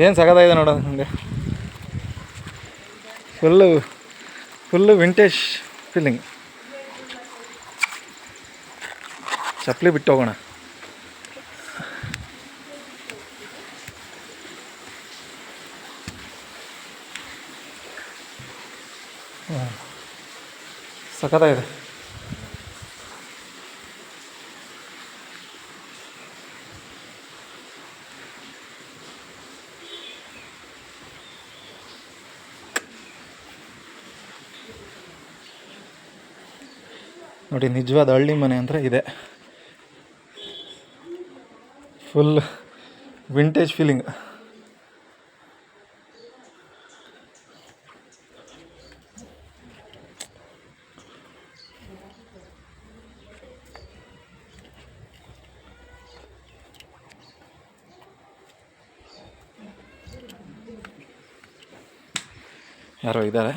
ಏನು ಸಗದಾಗಿದೆ ನೋಡೋದು ನನಗೆ. Full vintage feeling. ಚಪ್ಪಲಿ ಬಿಟ್ಟು ಹೋಗೋಣ. ಸಖತ್ತಾಗಿದೆ. ನೋಡಿ, ನಿಜವಾದ ಹಳ್ಳಿ ಮನೆ ಅಂದರೆ ಇದೆ. Full vintage feeling. ಯಾರೋ ಇದ್ದಾರೆ,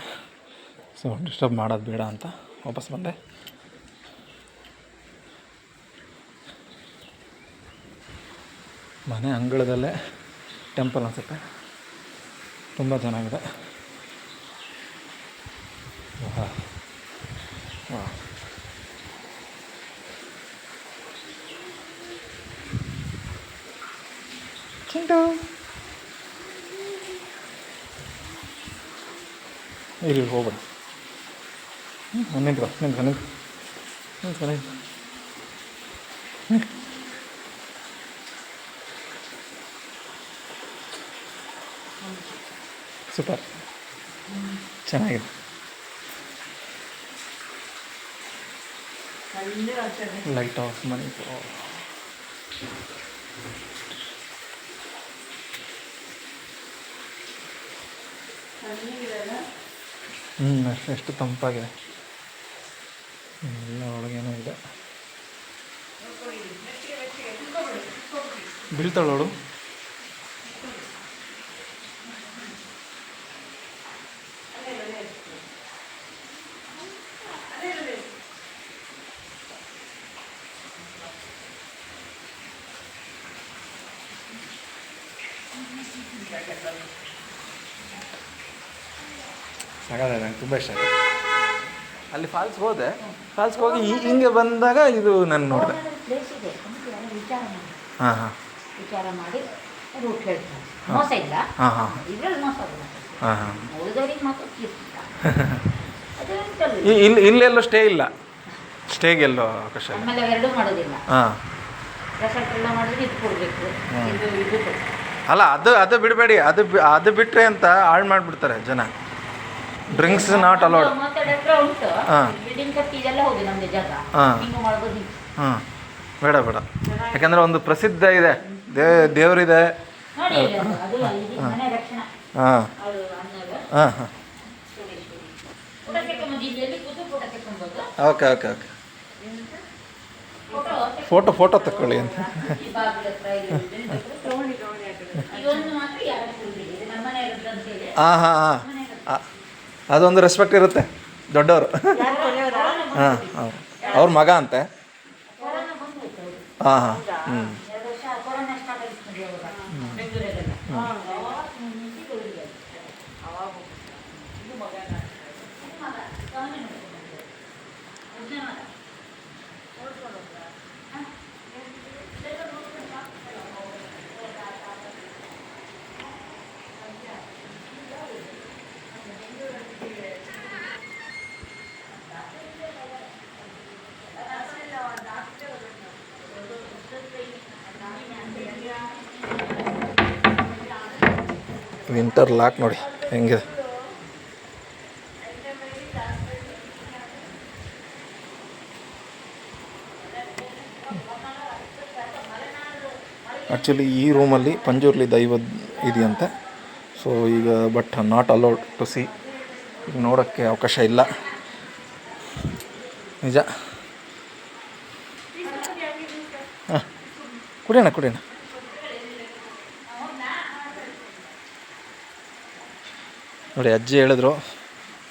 ಸೊ ಡಿಸ್ಟರ್ಬ್ ಮಾಡೋದು ಬೇಡ ಅಂತ ವಾಪಸ್ ಬಂದೆ. ಮನೆ ಅಂಗಳದಲ್ಲೇ ಟೆಂಪಲ್ ಅನಿಸುತ್ತೆ, ತುಂಬ ಚೆನ್ನಾಗಿದೆ. ಚಿಂಟು ಇಲ್ಲಿ ಹೋಗ್ಬೇಡ. ನಿಂತ್ಕೊ. ಸೂಪರ್, ಚೆನ್ನಾಗಿದೆ. ಲೈಟ್ ಆಫ್ ಮನೆ. ಎಷ್ಟು ತಂಪಾಗಿದೆ. ಎಲ್ಲ ಒಳಗೇನೋ ಇದೆ. ಬೀಳ್ತಾಳೋಳು. ಸಾಕಾಗಿದೆ, ನಂಗೆ ತುಂಬ ಇಷ್ಟ ಆಗಿದೆ. ಅಲ್ಲಿ ಫಾಲ್ಸ್ಗೆ ಹೋದೆ, ಫಾಲ್ಸ್ಗೆ ಹೋಗಿ ಹಿಂಗೆ ಬಂದಾಗ ಇದು ನಾನು ನೋಡಿದೆ. ಹಾಂ ಹಾಂ ವಿಚಾರ ಮಾಡಿ ರೂಟ್ ಹೇಳ್ತಾರೆ. ಮೋಸ ಇಲ್ಲ. ಹಾಂ ಹಾಂ ಇದರಲ್ಲಿ ಮೋಸ ಇಲ್ಲ. ಹಾಂ ಹಾಂ ಉಳಿದವರಿಗೆ ಮಾತ್ರ ಇಲ್ಲೆಲ್ಲೋ ಸ್ಟೇ ಇಲ್ಲ, ಸ್ಟೇಗೆಲ್ಲೋ ಅವಕಾಶ ಇಲ್ಲ. ಆಮೇಲೆ ಎರಡೂ ಮಾಡೋದಿಲ್ಲ. ಹಾಂ, ರೆಸಾರ್ಟ್ ಎಲ್ಲ ಮಾಡಿದ್ರೆ ಇದು ಕೊಡಬೇಕು, ಇದು ಅಲ್ಲ ಅದು ಬಿಡಬೇಡಿ. ಅದು ಬಿಟ್ಟರೆ ಅಂತ ಹಾಳು ಮಾಡಿಬಿಡ್ತಾರೆ ಜನ. Drinks not allowed. ಉಂಟು ಬಿಲ್ಡಿಂಗ್ ಕಟ್ಟಿ ಇದೆಲ್ಲ ಹೋಗಿ ನಮಗೆ ಜಾಗ. ಹಿಂಗೆ ಮಾಡ್ಬೋದು. ಹಾಂ, ಬೇಡ ಯಾಕಂದರೆ ಒಂದು ಪ್ರಸಿದ್ಧ ಇದೆ, ದೇವರಿದೆ. ಹಾಂ ಹಾಂ ಹಾಂ ಹಾಂ ಓಕೆ ಓಕೆ ಓಕೆ. ಫೋಟೋ ತಗೊಳ್ಳಿ ಅಂತ. ಹಾಂ ಹಾಂ ಹಾಂ, ಅದೊಂದು ರೆಸ್ಪೆಕ್ಟ್ ಇರುತ್ತೆ ದೊಡ್ಡವರು. ಹಾಂ ಹಾಂ, ಅವ್ರ ಮಗ ಅಂತೆ. ಹಾಂ ಹಾಂ ಹ್ಞೂ ವಿಂಟರ್ ಲಾಕ್ ನೋಡಿ ಹೆಂಗಿದೆ. ಆ್ಯಕ್ಚುಲಿ ಈ ರೂಮಲ್ಲಿ ಪಂಜುರ್ಲಿ ದೈವ ಇದೆಯಂತೆ. ಸೊ ಈಗ but not allowed to see, ಈಗ ನೋಡೋಕ್ಕೆ ಅವಕಾಶ ಇಲ್ಲ. ನಿಜ. ಹಾಂ, ಕುಡಿಯೋಣ. ನೋಡಿ, ಅಜ್ಜಿ ಹೇಳಿದ್ರು,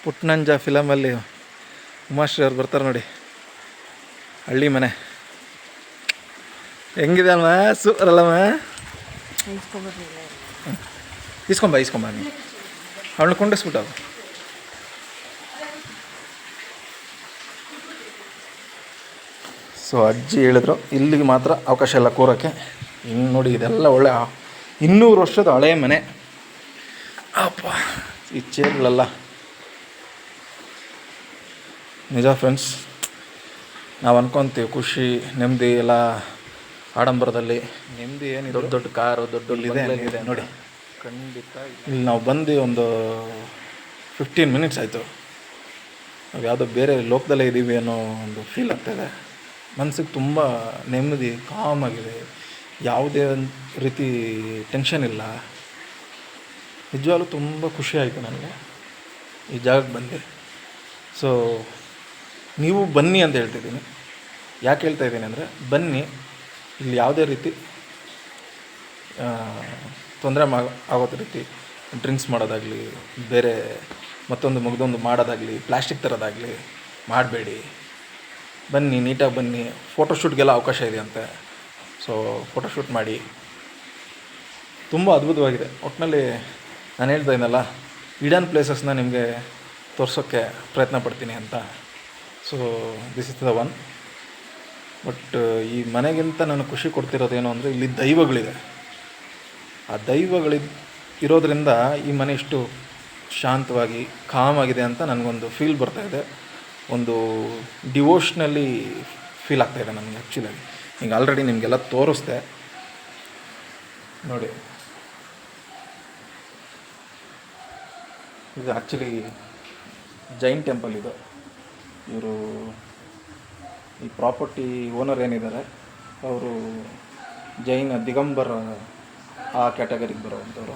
ಪುಟ್ನಂಜ ಫಿಲಮಲ್ಲಿ ಉಮಾಶ್ರೀ ಅವ್ರು ಬರ್ತಾರೆ ನೋಡಿ, ಹಳ್ಳಿ ಮನೆ ಹೆಂಗಿದೆ ಅಲ್ವ, ಸೂಪರ್ ಅಲ್ಲಮ್ಮ. ಇಸ್ಕೊಂಬ ನೀನು ಅವಳನ್ನ ಕೊಂಡಿಸ್ಬಿಟ್ಟು ಸೊ ಅಜ್ಜಿ ಹೇಳಿದ್ರು ಇಲ್ಲಿಗೆ ಮಾತ್ರ ಅವಕಾಶ ಇಲ್ಲ ಕೂರೋಕ್ಕೆ. ಇನ್ನು ನೋಡಿ ಇದೆಲ್ಲ ಒಳ್ಳೆ 200 ವರ್ಷದ ಹಳೆಯ ಮನೆ. ಅಪ್ಪ ಈ ಚೇರ್ಗಳೆಲ್ಲ ನಿಜ ಫ್ರೆಂಡ್ಸ್, ನಾವು ಅನ್ಕೊತೀವಿ ಖುಷಿ ನೆಮ್ಮದಿ ಎಲ್ಲ ಆಡಂಬರದಲ್ಲಿ. ನೆಮ್ಮದಿ ಏನು ದೊಡ್ಡ ದೊಡ್ಡ ಕಾರು ದೊಡ್ಡ ಇದೆ ನೋಡಿ. ಖಂಡಿತ ಇಲ್ಲಿ ನಾವು ಬಂದು ಒಂದು 15 ಮಿನಿಟ್ಸ್ ಆಯಿತು. ನಾವು ಯಾವುದೋ ಬೇರೆ ಲೋಕದಲ್ಲೇ ಇದ್ದೀವಿ ಅನ್ನೋ ಒಂದು ಫೀಲ್ ಆಗ್ತಾಯಿದೆ. ಮನಸ್ಸಿಗೆ ತುಂಬ ನೆಮ್ಮದಿ, ಕಾಮಾಗಿದೆ, ಯಾವುದೇ ಒಂದು ರೀತಿ ಟೆನ್ಷನ್ ಇಲ್ಲ. ನಿಜವಾಗ್ಲೂ ತುಂಬ ಖುಷಿ ಆಯಿತು ನನಗೆ ಈ ಜಾಗಕ್ಕೆ ಬಂದು. ಸೊ ನೀವು ಬನ್ನಿ ಅಂತ ಹೇಳ್ತಿದ್ದೀನಿ. ಯಾಕೆ ಹೇಳ್ತಾ ಇದ್ದೀನಿ ಅಂದರೆ, ಬನ್ನಿ, ಇಲ್ಲಿ ಯಾವುದೇ ರೀತಿ ತೊಂದರೆ ಆಗೋದ ರೀತಿ ಡ್ರಿಂಕ್ಸ್ ಮಾಡೋದಾಗಲಿ, ಬೇರೆ ಮತ್ತೊಂದು ಮಗದೊಂದು ಮಾಡೋದಾಗಲಿ, ಪ್ಲಾಸ್ಟಿಕ್ ತರೋದಾಗಲಿ ಮಾಡಬೇಡಿ. ಬನ್ನಿ, ನೀಟಾಗಿ ಬನ್ನಿ. ಫೋಟೋಶೂಟ್ಗೆಲ್ಲ ಅವಕಾಶ ಇದೆ ಅಂತೆ. ಸೊ ಫೋಟೋಶೂಟ್ ಮಾಡಿ. ತುಂಬ ಅದ್ಭುತವಾಗಿದೆ. ಒಟ್ಟಿನಲ್ಲಿ ನಾನು ಹೇಳ್ತಾ ಇದ್ದಲ್ಲ, ಹಿಡನ್ ಪ್ಲೇಸಸ್ನ ನಿಮಗೆ ತೋರ್ಸೋಕ್ಕೆ ಪ್ರಯತ್ನ ಪಡ್ತೀನಿ ಅಂತ. So this is the one. But ಈ ಮನೆಗಿಂತ ನನಗೆ ಖುಷಿ ಕೊಡ್ತಿರೋದೇನು ಅಂದರೆ, ಇಲ್ಲಿ ದೈವಗಳಿದೆ. ಆ ಇರೋದರಿಂದ ಈ ಮನೆ ಇಷ್ಟು ಶಾಂತವಾಗಿ ಕಾಮಾಗಿದೆ ಅಂತ ನನಗೊಂದು ಫೀಲ್ ಬರ್ತಾಯಿದೆ. ಒಂದು ಡಿವೋಷ್ನಲಿ ಫೀಲ್ ಆಗ್ತಾಯಿದೆ ನನಗೆ ಆ್ಯಕ್ಚುಲಾಗಿ. ಈಗ ಆಲ್ರೆಡಿ ನಿಮಗೆಲ್ಲ ತೋರಿಸ್ದೆ ನೋಡಿ. ಇದು ಆ್ಯಕ್ಚುಲಿ ಜೈನ್ ಟೆಂಪಲ್. ಇದು ಇವರು ಈ ಪ್ರಾಪರ್ಟಿ ಓನರ್ ಏನಿದ್ದಾರೆ ಅವರು ಜೈನ ದಿಗಂಬರ ಆ ಕ್ಯಾಟಗರಿಗೆ ಬರೋವಂಥವ್ರು.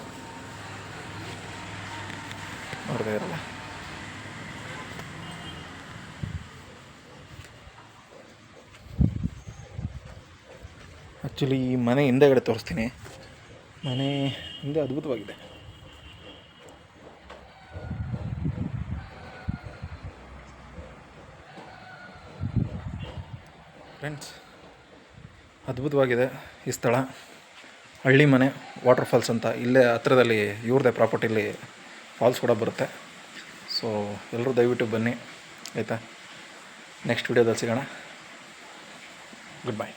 ನೋಡ್ತಾ ಇರಲ್ಲ. ಆ್ಯಕ್ಚುಲಿ ಈ ಮನೆ ಹಿಂದೆಗಡೆ ತೋರಿಸ್ತೀನಿ. ಮನೆ ಹಿಂದೆ ಅದ್ಭುತವಾಗಿದೆ. ಫ್ರೆಂಡ್ಸ್, ಅದ್ಭುತವಾಗಿದೆ ಈ ಸ್ಥಳ. ಹಳ್ಳಿ ಮನೆ, ವಾಟರ್ ಫಾಲ್ಸ್ ಅಂತ ಇಲ್ಲೇ ಹತ್ರದಲ್ಲಿ ಇವ್ರದ್ದೇ ಪ್ರಾಪರ್ಟಿಲಿ ಫಾಲ್ಸ್ ಕೂಡ ಬರುತ್ತೆ. ಸೊ ಎಲ್ಲರೂ ದಯವಿಟ್ಟು ಬನ್ನಿ, ಆಯಿತಾ. ನೆಕ್ಸ್ಟ್ ವೀಡಿಯೋದಲ್ಲಿ ಸಿಗೋಣ. Good bye.